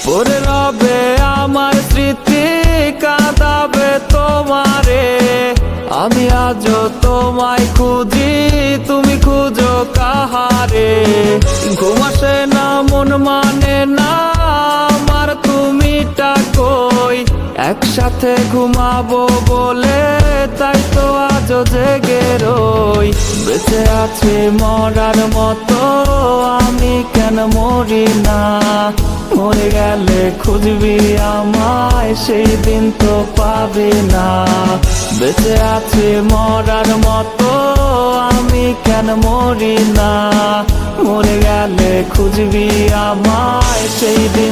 পরে রবে আমার স্মৃতি, কাঁদাবে তোমারে। আমি আজও তোমায় খুঁজি, তুমি খুঁজো কাহারে। ঘুম আসে না, মন মানে না আমার, তুমিটা কই? একসাথে ঘুমাবো বলে তাই তো আজও জেগে রই। বেঁচে আছি মরার মতো, আমি কেন মরি না? মরে গেলে খুঁজবি আমায়, সেই দিন তো পাবি না। বেঁচে আছি মরার মতো, আমি কেন মরি না? মরে গেলে খুঁজবি আমায়, সেই দিন